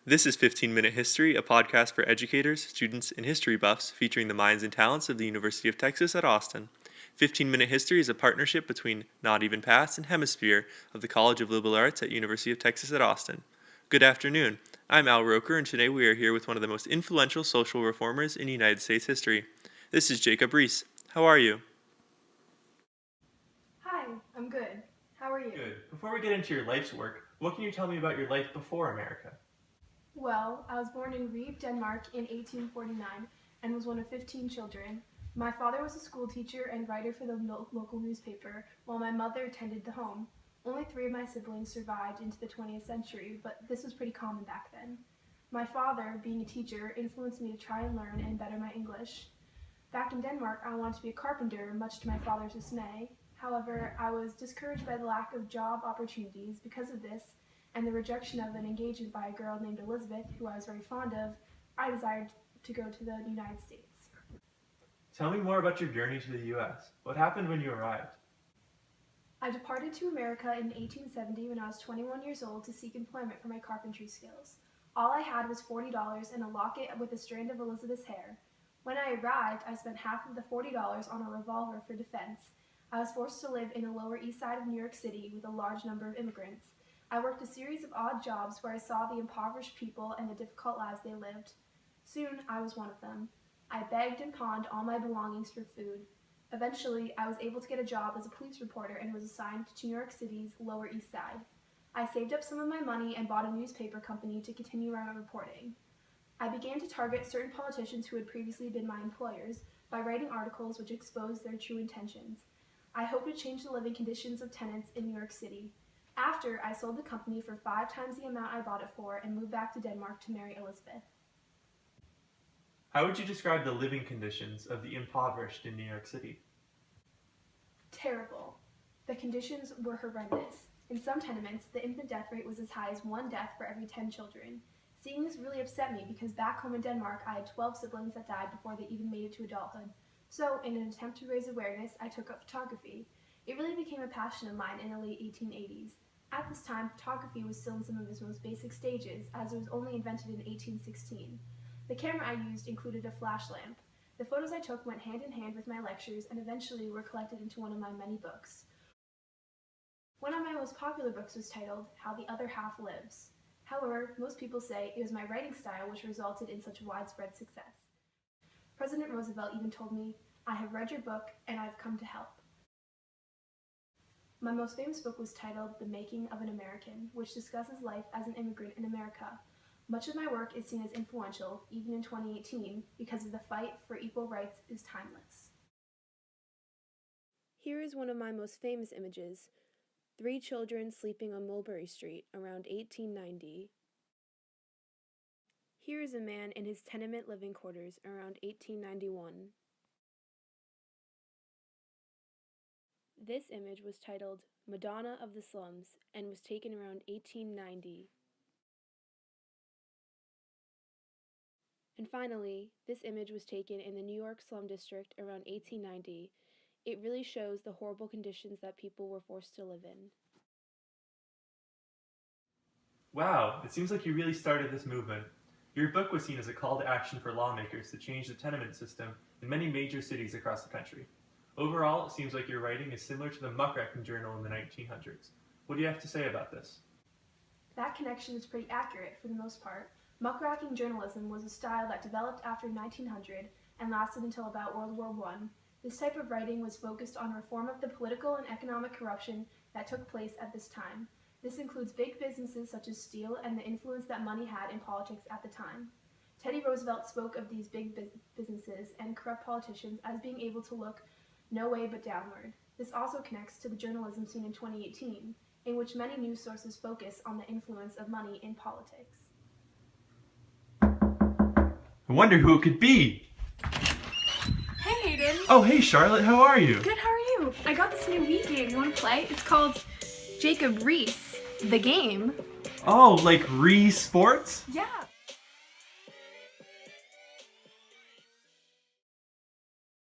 This is 15-Minute History, a podcast for educators, students, and history buffs featuring the minds and talents of the University of Texas at Austin. 15-Minute History is a partnership between Not Even Past and Hemisphere of the College of Liberal Arts at University of Texas at Austin. Good afternoon. I'm Al Roker, and today we are here with one of the most influential social reformers in United States history. This is Jacob Riis. How are you? Hi, I'm good. How are you? Good. Before we get into your life's work, what can you tell me about your life before America? Well, I was born in Riis, Denmark in 1849 and was one of 15 children. My father was a school teacher and writer for the local newspaper, while my mother tended the home. Only 3 of my siblings survived into the 20th century, but this was pretty common back then. My father, being a teacher, influenced me to try and learn and better my English. Back in Denmark, I wanted to be a carpenter, much to my father's dismay. However, I was discouraged by the lack of job opportunities because of this, and the rejection of an engagement by a girl named Elizabeth, who I was very fond of. I desired to go to the United States. Tell me more about your journey to the U.S. What happened when you arrived? I departed to America in 1870 when I was 21 years old to seek employment for my carpentry skills. All I had was $40 and a locket with a strand of Elizabeth's hair. When I arrived, I spent half of the $40 on a revolver for defense. I was forced to live in the Lower East Side of New York City with a large number of immigrants. I worked a series of odd jobs where I saw the impoverished people and the difficult lives they lived. Soon, I was one of them. I begged and pawned all my belongings for food. Eventually, I was able to get a job as a police reporter and was assigned to New York City's Lower East Side. I saved up some of my money and bought a newspaper company to continue my reporting. I began to target certain politicians who had previously been my employers by writing articles which exposed their true intentions. I hoped to change the living conditions of tenants in New York City. After, I sold the company for 5 times the amount I bought it for and moved back to Denmark to marry Elizabeth. How would you describe the living conditions of the impoverished in New York City? Terrible. The conditions were horrendous. In some tenements, the infant death rate was as high as 1 death for every 10 children. Seeing this really upset me because back home in Denmark, I had 12 siblings that died before they even made it to adulthood. So, in an attempt to raise awareness, I took up photography. It really became a passion of mine in the late 1880s. At this time, photography was still in some of its most basic stages, as it was only invented in 1816. The camera I used included a flash lamp. The photos I took went hand in hand with my lectures and eventually were collected into one of my many books. One of my most popular books was titled, How the Other Half Lives. However, most people say it was my writing style which resulted in such widespread success. President Roosevelt even told me, "I have read your book and I've come to help." My most famous book was titled The Making of an American, which discusses life as an immigrant in America. Much of my work is seen as influential, even in 2018, because of the fight for equal rights is timeless. Here is one of my most famous images, 3 children sleeping on Mulberry Street around 1890. Here is a man in his tenement living quarters around 1891. This image was titled Madonna of the Slums and was taken around 1890. And finally, this image was taken in the New York slum district around 1890. It really shows the horrible conditions that people were forced to live in. Wow, it seems like you really started this movement. Your book was seen as a call to action for lawmakers to change the tenement system in many major cities across the country. Overall, it seems like your writing is similar to the muckraking journal in the 1900s. What do you have to say about this? That connection is pretty accurate for the most part. Muckraking journalism was a style that developed after 1900 and lasted until about World War I. This type of writing was focused on reform of the political and economic corruption that took place at this time. This includes big businesses such as steel and the influence that money had in politics at the time. Teddy Roosevelt spoke of these big businesses and corrupt politicians as being able to look no way but downward. This also connects to the journalism seen in 2018, in which many news sources focus on the influence of money in politics. I wonder who it could be! Hey Hayden! Oh, hey Charlotte, how are you? Good, how are you? I got this new Wii game. You want to play? It's called Jacob Riis, the game. Oh, like Riis Sports? Yeah.